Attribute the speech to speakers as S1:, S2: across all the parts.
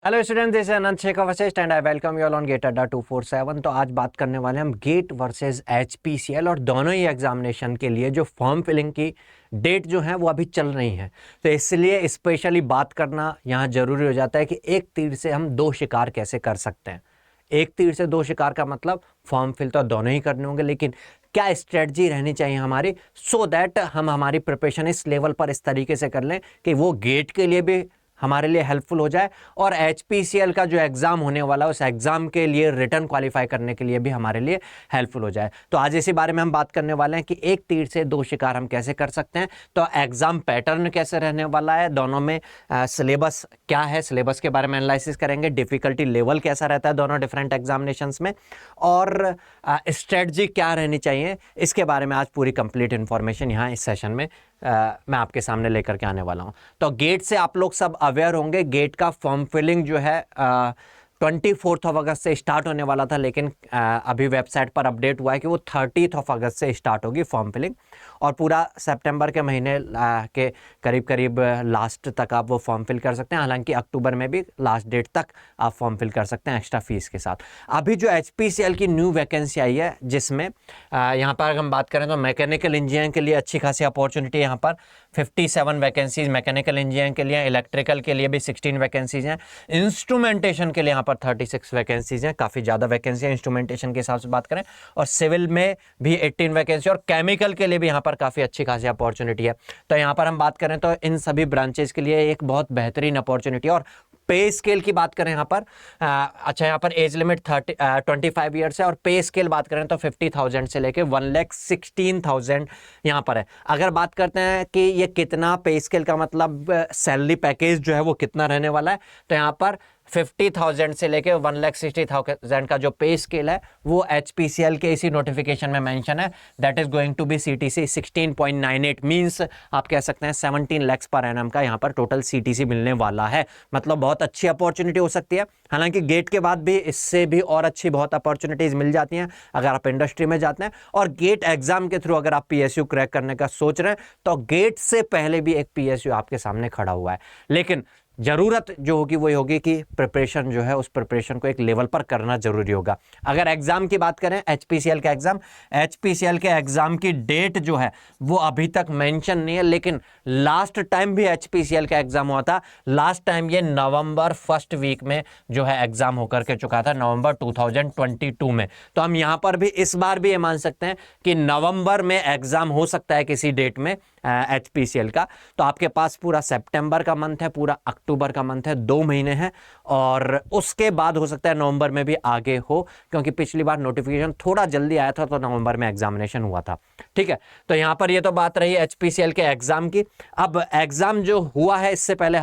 S1: Hello student, this is Anant Shekhar Vashisht and I welcome you all on get Adda 247। तो आज बात करने वाले हैं हम गेट वर्सेस एचपीसीएल और दोनों ही एग्जामिनेशन के लिए जो फॉर्म फिलिंग की डेट जो है वो अभी चल रही है। तो इसलिए स्पेशली बात करना यहाँ जरूरी हो जाता है कि एक तीर से हम दो शिकार कैसे कर सकते हैं। एक तीर से दो शिकार का मतलब फॉर्म फिल तो दोनों ही करने होंगे, लेकिन क्या स्ट्रेटजी रहनी चाहिए हमारी सो दैट हम हमारी प्रिपरेशन इस लेवल पर इस तरीके से कर लें कि वो गेट के लिए भी हमारे लिए हेल्पफुल हो जाए और एचपीसीएल का जो एग्जाम होने वाला है उस एग्जाम के लिए रिटर्न क्वालिफाई करने के लिए भी हमारे लिए हेल्पफुल हो जाए। तो आज इसी बारे में हम बात करने वाले हैं कि एक तीर से दो शिकार हम कैसे कर सकते हैं। तो एग्जाम पैटर्न कैसे रहने वाला है, दोनों में सिलेबस क्या है, सिलेबस के बारे में एनालिसिस करेंगे, डिफिकल्टी लेवल कैसा रहता है दोनों डिफरेंट एग्जामिनेशंस में, और स्ट्रेटजी क्या रहनी चाहिए, इसके बारे में आज पूरी कंप्लीट इंफॉर्मेशन यहाँ इस सेशन में मैं आपके सामने लेकर के आने वाला हूं। तो गेट से आप लोग सब अवेयर होंगे, गेट का फॉर्म फिलिंग जो है 24 अगस्त से स्टार्ट होने वाला था, लेकिन अभी वेबसाइट पर अपडेट हुआ है कि वो 30 अगस्त से स्टार्ट होगी फॉर्म फिलिंग और पूरा सितंबर के महीने के करीब करीब लास्ट तक आप वो फॉर्म फिल कर सकते हैं। हालांकि अक्टूबर में भी लास्ट डेट तक आप फॉर्म फिल कर सकते हैं एक्स्ट्रा फीस के साथ। अभी जो एचपीसीएल की न्यू वैकेंसी आई है जिसमें यहाँ पर अगर हम बात करें तो मैकेनिकल इंजीनियरिंग के लिए अच्छी खासी अपॉर्चुनिटी यहाँ पर 57 वैकेंसीज मैकेनिकल इंजीनियरिंग के लिए, इलेक्ट्रिकल के लिए भी 16 वैकेंसीज हैं, इंस्ट्रूमेंटेशन के लिए यहाँ पर 36 वैकेंसीज हैं, काफ़ी ज़्यादा वैकेंसी है इंस्ट्रूमेंटेशन के हिसाब से बात करें, और सिविल में भी 18 वैकेंसी और केमिकल के लिए भी यहाँ पर काफ़ी अच्छी खासी अपॉर्चुनिटी है। तो यहाँ पर हम बात करें तो इन सभी ब्रांचेज के लिए एक बहुत बेहतरीन अपॉर्चुनिटी। और पे स्केल की बात करें यहाँ पर अच्छा, यहाँ पर एज लिमिट 25 ईयर्स है और पे स्केल बात करें तो 50,000 से लेके 1,16,000 यहाँ पर है। अगर बात करते हैं कि ये कितना पे स्केल का मतलब सैलरी पैकेज जो है वो कितना रहने वाला है, तो यहाँ पर 50,000 से लेके 1,60,000 का जो पे स्केल है वो एचपीसीएल के इसी नोटिफिकेशन में मेंशन है। That is going to be CTC 16.98 means आप कह सकते हैं 17 लाख पर एनम का यहाँ पर टोटल सीटीसी मिलने वाला है। मतलब बहुत अच्छी अपॉर्चुनिटी हो सकती है। हालांकि गेट के बाद भी इससे भी और अच्छी बहुत अपॉर्चुनिटीज मिल जाती हैं अगर आप इंडस्ट्री में जाते हैं। और गेट एग्जाम के थ्रू अगर आप पीएसयू क्रैक करने का सोच रहे हैं तो गेट से पहले भी एक पीएसयू आपके सामने खड़ा हुआ है, लेकिन जरूरत जो होगी वो होगी कि प्रिपरेशन जो है उस प्रिपरेशन को एक लेवल पर करना जरूरी होगा। अगर एग्जाम की बात करें एचपीसीएल के एग्जाम की डेट जो है वो अभी तक मेंशन नहीं है, लेकिन लास्ट टाइम भी एचपीसीएल का एग्जाम हुआ था। लास्ट टाइम ये नवंबर फर्स्ट वीक में जो है एग्जाम होकर के चुका था, नवंबर 2022 में। तो हम यहां पर भी इस बार भी ये मान सकते हैं कि नवंबर में एग्जाम हो सकता है किसी डेट में एचपीसीएल का। तो आपके पास पूरा सितंबर का मंथ है, पूरा अक्टूबर का मंथ है, 2 महीने हैं, और उसके बाद हो सकता है नवंबर में भी आगे हो, क्योंकि पिछली बार नोटिफिकेशन थोड़ा जल्दी आया था तो नवंबर में एग्जामिनेशन हुआ था। ठीक है, तो यहां पर ये तो बात रही एचपीसीएल के एग्जाम की। अब एग्जाम जो हुआ है इससे पहले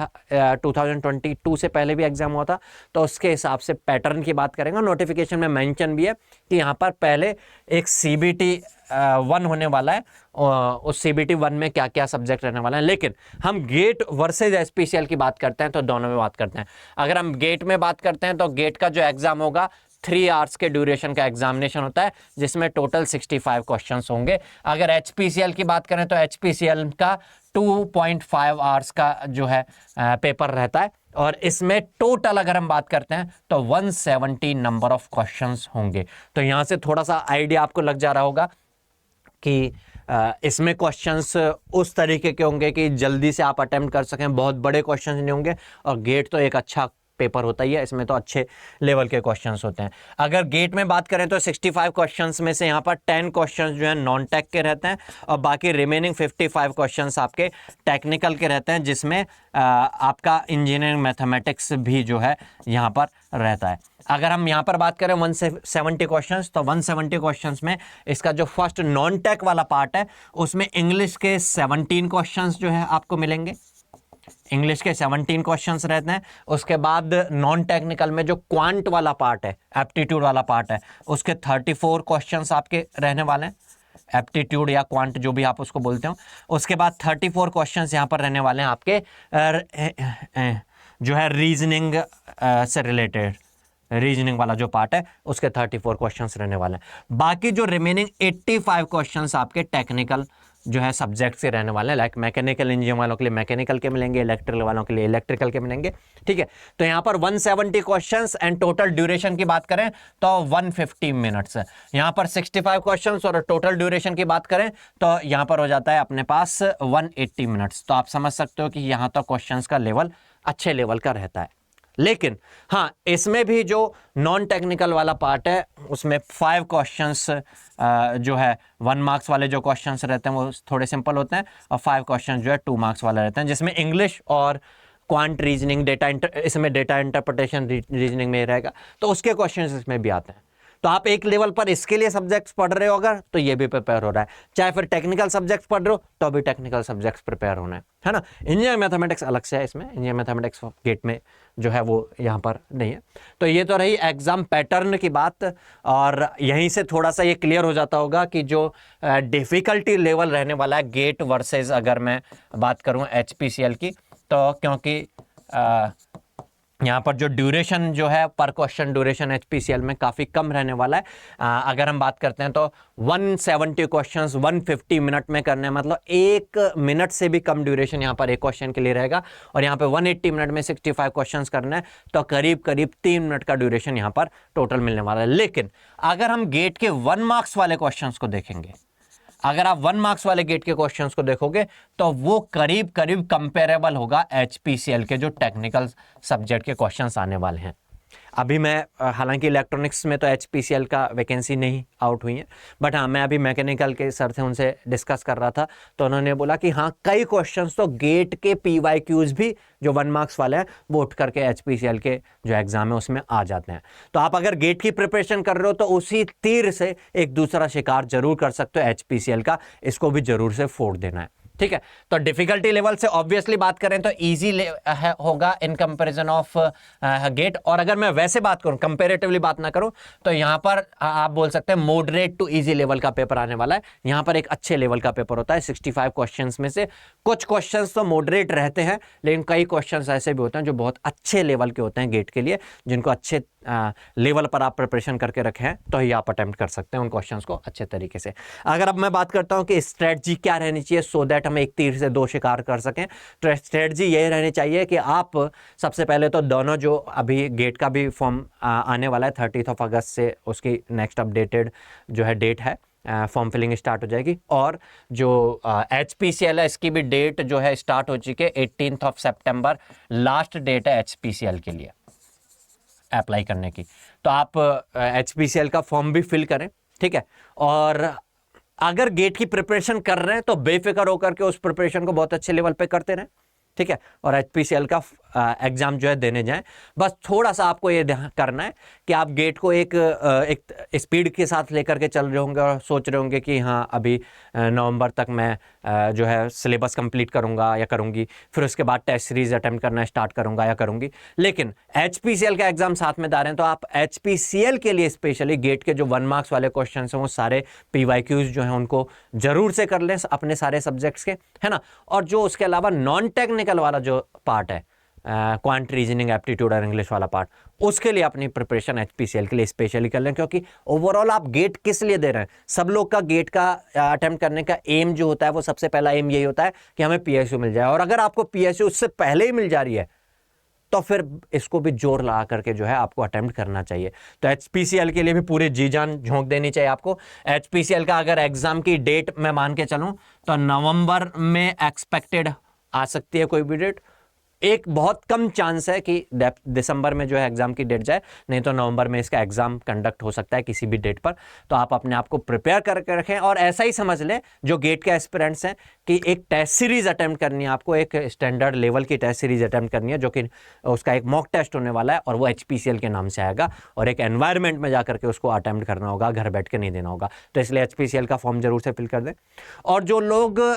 S1: 2022 से पहले भी एग्जाम हुआ था, तो उसके हिसाब से पैटर्न की बात करेंगे। नोटिफिकेशन में मेंशन भी है कि यहां पर पहले एक सीबीटी 1 होने वाला है, उस सीबीटी 1 में क्या क्या सब्जेक्ट रहने वाला है। लेकिन हम गेट वर्सेज एचपीसीएल की बात करते हैं तो दोनों में बात करते हैं। अगर हम गेट में बात करते हैं तो गेट का जो एग्जाम होगा 3 आवर्स के ड्यूरेशन का एग्जामिनेशन होता है, जिसमें टोटल 65 क्वेश्चंस होंगे। अगर एचपीसीएल की बात करें तो एचपीसीएल का 2.5 आवर्स का जो है पेपर रहता है, और इसमें टोटल अगर हम बात करते हैं तो 170 नंबर ऑफ क्वेश्चंस होंगे। तो यहां से थोड़ा सा आइडिया आपको लग जा रहा होगा कि इसमें क्वेश्चंस उस तरीके के होंगे कि जल्दी से आप अटेम्प्ट कर सकें, बहुत बड़े क्वेश्चंस नहीं होंगे। और गेट तो एक अच्छा पेपर होता ही है, इसमें तो अच्छे लेवल के क्वेश्चंस होते हैं। अगर गेट में बात करें तो 65 क्वेश्चंस में से यहाँ पर 10 क्वेश्चंस जो है नॉन टेक के रहते हैं और बाकी रिमेनिंग 55 क्वेश्चंस आपके टेक्निकल के रहते हैं, जिसमें आपका इंजीनियरिंग मैथमेटिक्स भी जो है यहाँ पर रहता है। अगर हम यहाँ पर बात करें 170 क्वेश्चंस, तो 170 क्वेश्चंस में इसका जो फर्स्ट नॉन टेक वाला पार्ट है उसमें इंग्लिश के 17 क्वेश्चंस जो है आपको मिलेंगे। इंग्लिश के 17 क्वेश्चंस रहते हैं। उसके बाद नॉन टेक्निकल में जो क्वांट वाला पार्ट है, एप्टीट्यूड वाला पार्ट है, उसके 34 क्वेश्चंस आपके रहने वाले हैं, एप्टीट्यूड या क्वांट जो भी आप उसको बोलते हो। उसके बाद 34 क्वेश्चंस यहाँ पर रहने वाले हैं आपके जो है रीजनिंग से रिलेटेड, रीजनिंग वाला जो पार्ट है उसके 34 क्वेश्चंस रहने वाले हैं। बाकी जो रिमेनिंग 85 क्वेश्चंस आपके टेक्निकल जो है सब्जेक्ट से रहने वाले हैं। लाइक मैकेनिकल इंजीनियर वालों के लिए मैकेनिकल के मिलेंगे, इलेक्ट्रिकल वालों के लिए इलेक्ट्रिकल के मिलेंगे, ठीक है। तो यहाँ पर 170 क्वेश्चंस एंड टोटल ड्यूरेशन की बात करें तो 150 मिनट्स है। यहाँ पर 65 क्वेश्चंस और टोटल ड्यूरेशन की बात करें तो यहाँ पर हो जाता है अपने पास 180 मिनट्स। तो आप समझ सकते हो कि यहाँ तक क्वेश्चंस का लेवल अच्छे लेवल का रहता है। लेकिन हाँ, इसमें भी जो नॉन टेक्निकल वाला पार्ट है उसमें 5 क्वेश्चंस जो है 1 मार्क्स वाले जो क्वेश्चंस रहते हैं वो थोड़े सिंपल होते हैं, और 5 क्वेश्चंस जो है 2 मार्क्स वाले रहते हैं, जिसमें इंग्लिश और क्वांट रीजनिंग इसमें डेटा इंटरप्रिटेशन रीजनिंग में रहेगा, तो उसके क्वेश्चंस इसमें भी आते हैं। तो आप एक लेवल पर इसके लिए सब्जेक्ट्स पढ़ रहे हो अगर, तो ये भी प्रिपेयर हो रहा है, चाहे फिर टेक्निकल सब्जेक्ट्स पढ़ रहे हो तो भी टेक्निकल सब्जेक्ट्स प्रिपेयर होना है ना। इंजीनियरिंग मैथमेटिक्स अलग से है, इसमें इंजीनियरिंग मैथमेटिक्स गेट में जो है वो यहाँ पर नहीं है। तो ये तो रही एग्जाम पैटर्न की बात, और यहीं से थोड़ा सा ये क्लियर हो जाता होगा कि जो डिफिकल्टी लेवल रहने वाला है गेट वर्सेस अगर मैं बात करूँ HPCL की, तो क्योंकि यहाँ पर जो ड्यूरेशन जो है पर क्वेश्चन ड्यूरेशन HPCL में काफ़ी कम रहने वाला है। अगर हम बात करते हैं तो 170 क्वेश्चंस 150 मिनट में करने, मतलब 1 मिनट से भी कम ड्यूरेशन यहाँ पर एक क्वेश्चन के लिए रहेगा, और यहाँ पे 180 मिनट में 65 क्वेश्चंस करना है, तो करीब करीब 3 मिनट का ड्यूरेशन यहाँ पर टोटल मिलने वाला है। लेकिन अगर हम गेट के 1 मार्क्स वाले क्वेश्चंस को देखेंगे, अगर आप 1 मार्क्स वाले गेट के क्वेश्चंस को देखोगे तो वो करीब करीब कंपेरेबल होगा HPCL के जो टेक्निकल सब्जेक्ट के क्वेश्चंस आने वाले हैं। अभी मैं हालांकि इलेक्ट्रॉनिक्स में तो HPCL का वैकेंसी नहीं आउट हुई है, बट हाँ मैं अभी मैकेनिकल के सर थे उनसे डिस्कस कर रहा था, तो उन्होंने बोला कि हाँ कई क्वेश्चंस तो गेट के PYQs भी जो 1 मार्क्स वाले हैं वो उठ करके HPCL के जो एग्जाम है उसमें आ जाते हैं। तो आप अगर गेट की प्रिपरेशन कर रहे हो तो उसी तीर से एक दूसरा शिकार जरूर कर सकते हो HPCL का, इसको भी जरूर से फोड़ देना है, ठीक है। तो डिफिकल्टी लेवल से ऑब्वियसली बात करें तो इजी होगा इन कंपैरिजन ऑफ गेट, और अगर मैं वैसे बात करूं कंपैरेटिवली बात ना करूं तो यहां पर आप बोल सकते हैं मॉडरेट टू इजी लेवल का पेपर आने वाला है। यहां पर एक अच्छे लेवल का पेपर होता है। 65 क्वेश्चंस में से कुछ क्वेश्चंस तो मॉडरेट रहते हैं, लेकिन कई क्वेश्चंस ऐसे भी होते हैं जो बहुत अच्छे लेवल के होते हैं गेट के लिए, जिनको अच्छे लेवल पर आप प्रिपरेशन करके रखे हैं तो ही आप अटेम्प्ट कर सकते हैं उन क्वेश्चंस को अच्छे तरीके से। अगर अब मैं बात करता हूं कि स्ट्रेटजी क्या रहनी चाहिए सो दैट हम एक तीर से 2 शिकार कर सकें, तो स्ट्रेटजी ये रहनी चाहिए कि आप सबसे पहले तो दोनों जो अभी गेट का भी फॉर्म आने वाला है 30 अगस्त से, उसकी नेक्स्ट अपडेटेड जो है डेट है, फॉर्म फिलिंग स्टार्ट हो जाएगी, और जो HPCL है इसकी भी डेट जो है स्टार्ट हो चुकी है। 18 सितंबर लास्ट डेट है HPCL के लिए अप्लाई करने की। तो आप HPCL का फॉर्म भी फिल करें, ठीक है। और अगर गेट की प्रिपरेशन कर रहे हैं तो बेफिक्र होकर के उस प्रिपरेशन को बहुत अच्छे लेवल पे करते रहें, ठीक है, और HPCL का एग्जाम जो है देने जाएं। बस थोड़ा सा आपको ये ध्यान करना है कि आप गेट को एक स्पीड के साथ लेकर के चल रहे होंगे और सोच रहे होंगे कि हाँ अभी नवंबर तक मैं जो है सिलेबस कंप्लीट करूंगा या करूंगी, फिर उसके बाद टेस्ट सीरीज अटेम्प्ट करना स्टार्ट करूंगा या करूंगी। लेकिन HPCL का एग्जाम साथ में डाल रहे हैं तो आप HPCL के लिए स्पेशली गेट के जो 1 मार्क्स वाले क्वेश्चन हैं वो सारे PYQs जो हैं उनको जरूर से कर लें अपने सारे सब्जेक्ट्स के, है ना। और जो उसके अलावा नॉन टेक्निकल वाला जो पार्ट है, क्वांट रीजनिंग एप्टीट्यूड और इंग्लिश वाला पार्ट, उसके लिए अपनी प्रिपरेशन HPCL के लिए स्पेशली कर लें, क्योंकि ओवरऑल आप गेट किस लिए दे रहे हैं। सब लोग का गेट का अटेम्प्ट करने का एम जो होता है वो सबसे पहला एम यही होता है कि हमें PSU मिल जाए, और अगर आपको PSU उससे पहले ही मिल जा रही है तो फिर इसको भी जोर लगा करके जो है आपको अटेम्प्ट करना चाहिए। तो HPCL के लिए भी पूरी जी जान झोंक देनी चाहिए आपको। HPCL का अगर एग्जाम की डेट मैं मान के चलूं तो नवंबर में एक्सपेक्टेड आ सकती है कोई भी डेट। एक बहुत कम चांस है कि दिसंबर में जो है एग्जाम की डेट जाए, नहीं तो नवंबर में इसका एग्जाम कंडक्ट हो सकता है किसी भी डेट पर। तो आप अपने आप को प्रिपेयर करके रखें, और ऐसा ही समझ लें जो गेट के एस्पिरेंट्स हैं कि एक टेस्ट सीरीज अटेम्प्ट करनी है आपको, एक स्टैंडर्ड लेवल की टेस्ट सीरीज अटेम्प्ट करनी है, जो कि उसका एक मॉक टेस्ट होने वाला है और वो HPCL के नाम से आएगा, और एक एनवायरमेंट में जाकर के उसको अटेम्प्ट करना होगा, घर बैठ के नहीं देना होगा। तो इसलिए HPCL का फॉर्म जरूर से फिल कर दें। और जो लोग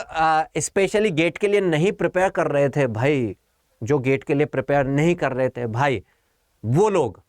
S1: स्पेशली गेट के लिए नहीं प्रिपेयर कर रहे थे भाई, जो गेट के लिए प्रिपेयर नहीं कर रहे थे भाई, वो लोग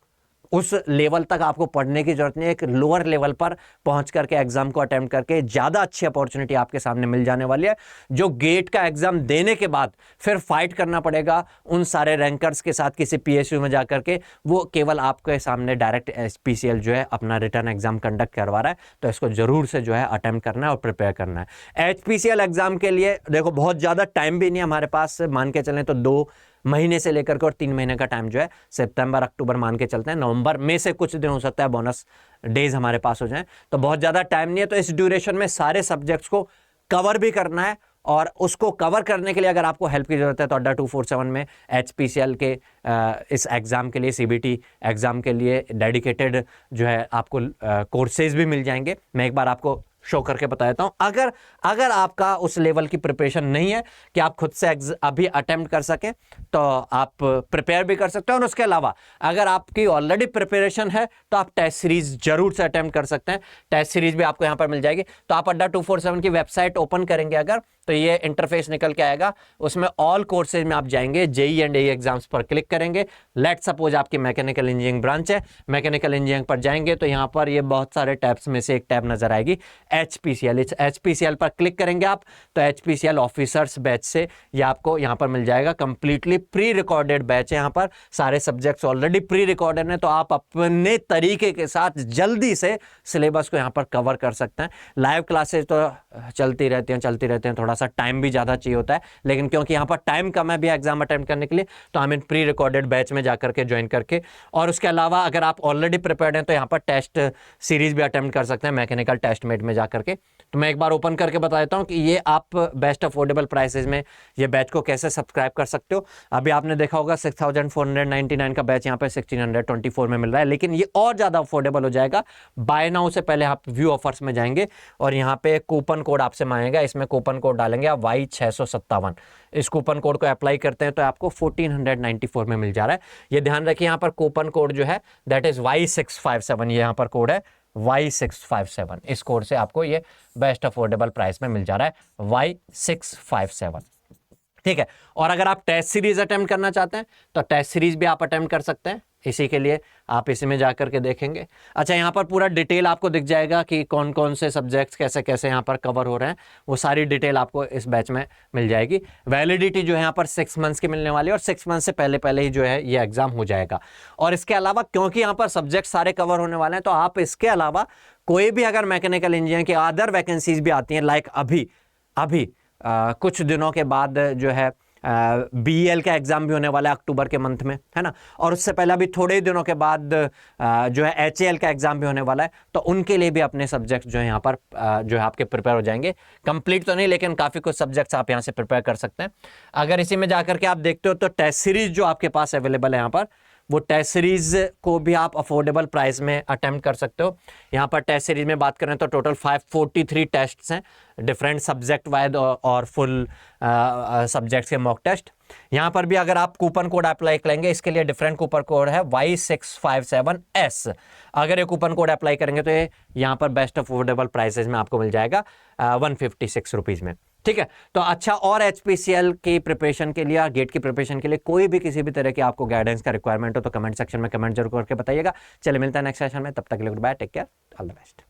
S1: उस लेवल तक आपको पढ़ने की जरूरत नहीं है। एक लोअर लेवल पर पहुंच करके एग्जाम को अटेम्प्ट करके ज़्यादा अच्छी अपॉर्चुनिटी आपके सामने मिल जाने वाली है। जो गेट का एग्जाम देने के बाद फिर फाइट करना पड़ेगा उन सारे रैंकर्स के साथ किसी पीएसयू में जाकर के, वो केवल आपके सामने डायरेक्ट एचपीसीएल जो है अपना रिटर्न एग्जाम कंडक्ट करवा रहा है। तो इसको जरूर से जो है अटेम्प्ट करना है और प्रिपेयर करना है। एचपीसीएल एग्जाम के लिए देखो बहुत ज़्यादा टाइम भी नहीं है हमारे पास, मान के चलें तो 2 महीने से लेकर के और 3 महीने का टाइम जो है, सितंबर अक्टूबर मान के चलते हैं, नवंबर में से कुछ दिन हो सकता है बोनस डेज हमारे पास हो जाए, तो बहुत ज़्यादा टाइम नहीं है। तो इस ड्यूरेशन में सारे सब्जेक्ट्स को कवर भी करना है, और उसको कवर करने के लिए अगर आपको हेल्प की जरूरत है तो अड्डा 247 में एचपीसीएल के इस एग्ज़ाम के लिए, सीबीटी एग्ज़ाम के लिए डेडिकेटेड जो है आपको कोर्सेज भी मिल जाएंगे। मैं एक बार आपको शो करके बता देता हूं। अगर आपका उस लेवल की प्रिपरेशन नहीं है कि आप खुद से अभी अटेम्प्ट कर सकें, तो आप प्रिपेयर भी कर सकते हैं। और उसके अलावा अगर आपकी ऑलरेडी प्रिपरेशन है तो आप टेस्ट सीरीज जरूर से अटेम्प्ट कर सकते हैं। टेस्ट सीरीज भी आपको यहां पर मिल जाएगी। तो आप अड्डा 247 की वेबसाइट ओपन करेंगे अगर, तो ये इंटरफेस निकल के आएगा। उसमें ऑल कोर्सेज में आप जाएंगे, जेई एंड एई एग्जाम्स पर क्लिक करेंगे। लेट सपोज आपकी मैकेनिकल इंजीनियरिंग ब्रांच है, मैकेनिकल इंजीनियरिंग पर जाएंगे तो यहाँ पर ये बहुत सारे टैब्स में से एक टैब नजर आएगी एचपीसीएल। इस एचपीसीएल पर क्लिक करेंगे आप, तो एचपीसीएल ऑफिसर्स बैच से ये आपको यहाँ पर मिल जाएगा। कंप्लीटली प्री रिकॉर्डेड बैच है, यहाँ पर सारे सब्जेक्ट्स ऑलरेडी प्री रिकॉर्डेड हैं। तो आप अपने तरीके के साथ जल्दी से सिलेबस को यहाँ पर कवर कर सकते हैं। लाइव क्लासेस तो चलती रहती हैं, थोड़ा सा टाइम भी ज़्यादा चाहिए होता है, लेकिन क्योंकि यहाँ पर टाइम कम है भी एग्जाम अटेम्प्ट करने के लिए, तो हम इन प्री रिकॉर्डेड बैच में जाकर के ज्वाइन करके, और उसके अलावा अगर आप ऑलरेडी प्रिपेयर्ड हैं तो यहाँ पर टेस्ट सीरीज भी अटेम्प्ट कर सकते हैं मैकेनिकल टेस्टमेट में जाकर के। तो मैं एक बार ओपन करके बता देता हूँ कि ये आप बेस्ट अफोर्डेबल प्राइसेज में ये बैच को कैसे सब्सक्राइब कर सकते हो। अभी आपने देखा होगा 6499 का बैच यहाँ पे 1624 में मिल रहा है, लेकिन ये और ज़्यादा अफोर्डेबल हो जाएगा। बाय नाउ से पहले आप व्यू ऑफर्स में जाएंगे और यहाँ पे कूपन कोड आपसे मांगेगा, इसमें कूपन कोड डालेंगे आप Y657। इस कूपन कोड को अप्लाई करते हैं तो आपको 1494 में मिल जा रहा है। ये ध्यान रखिए, यहाँ पर कूपन कोड जो है दैट इज Y657, ये यहाँ पर कोड है Y657। इस कोड से आपको ये बेस्ट अफोर्डेबल प्राइस में मिल जा रहा है Y657, ठीक है। और अगर आप टेस्ट सीरीज अटेम्प्ट करना चाहते हैं तो टेस्ट सीरीज भी आप अटेम्प्ट कर सकते हैं। इसी के लिए आप इसी में जाकर के देखेंगे। अच्छा, यहाँ पर पूरा डिटेल आपको दिख जाएगा कि कौन कौन से सब्जेक्ट्स कैसे कैसे यहाँ पर कवर हो रहे हैं, वो सारी डिटेल आपको इस बैच में मिल जाएगी। वैलिडिटी जो है यहाँ पर 6 मंथ्स की मिलने वाली है, और 6 मंथ से पहले पहले ही जो है ये एग्जाम हो जाएगा। और इसके अलावा क्योंकि यहाँ पर सब्जेक्ट सारे कवर होने वाले हैं, तो आप इसके अलावा कोई भी अगर मैकेनिकल इंजीनियरिंग की अदर वैकेंसीज भी आती हैं, लाइक अभी कुछ दिनों के बाद जो है बीएल का एग्जाम भी होने वाला है अक्टूबर के मंथ में, है ना। और उससे पहले अभी थोड़े ही दिनों के बाद जो है एचएएल का एग्जाम भी होने वाला है। तो उनके लिए भी अपने सब्जेक्ट जो है यहाँ पर जो है आपके प्रिपेयर हो जाएंगे। कंप्लीट तो नहीं, लेकिन काफ़ी कुछ सब्जेक्ट्स आप यहाँ से प्रिपेयर कर सकते हैं। अगर इसी में जाकर के आप देखते हो तो टेस्ट सीरीज जो आपके पास अवेलेबल है यहाँ पर, वो टेस्ट सीरीज को भी आप अफोर्डेबल प्राइस में अटेम्प्ट कर सकते हो। यहाँ पर टेस्ट सीरीज में बात करें तो टोटल 543 टेस्ट्स हैं, डिफरेंट सब्जेक्ट वाइज और फुल सब्जेक्ट्स के मॉक टेस्ट। यहाँ पर भी अगर आप कूपन कोड अप्लाई करेंगे, इसके लिए डिफरेंट कूपन कोड है Y657S। अगर ये कूपन कोड अप्लाई करेंगे तो ये यहाँ पर बेस्ट अफोर्डेबल प्राइसेज में आपको मिल जाएगा 156 रुपीज़ में, ठीक है। तो अच्छा, और एचपीसीएल की प्रिपरेशन के लिए, गेट की प्रिपरेशन के लिए कोई भी किसी भी तरह की आपको गाइडेंस का रिक्वायरमेंट हो तो कमेंट सेक्शन में कमेंट जरूर करके बताइएगा। चलिए मिलता है नेक्स्ट सेशन में, तब तक के लिए good bye, take care, all the best.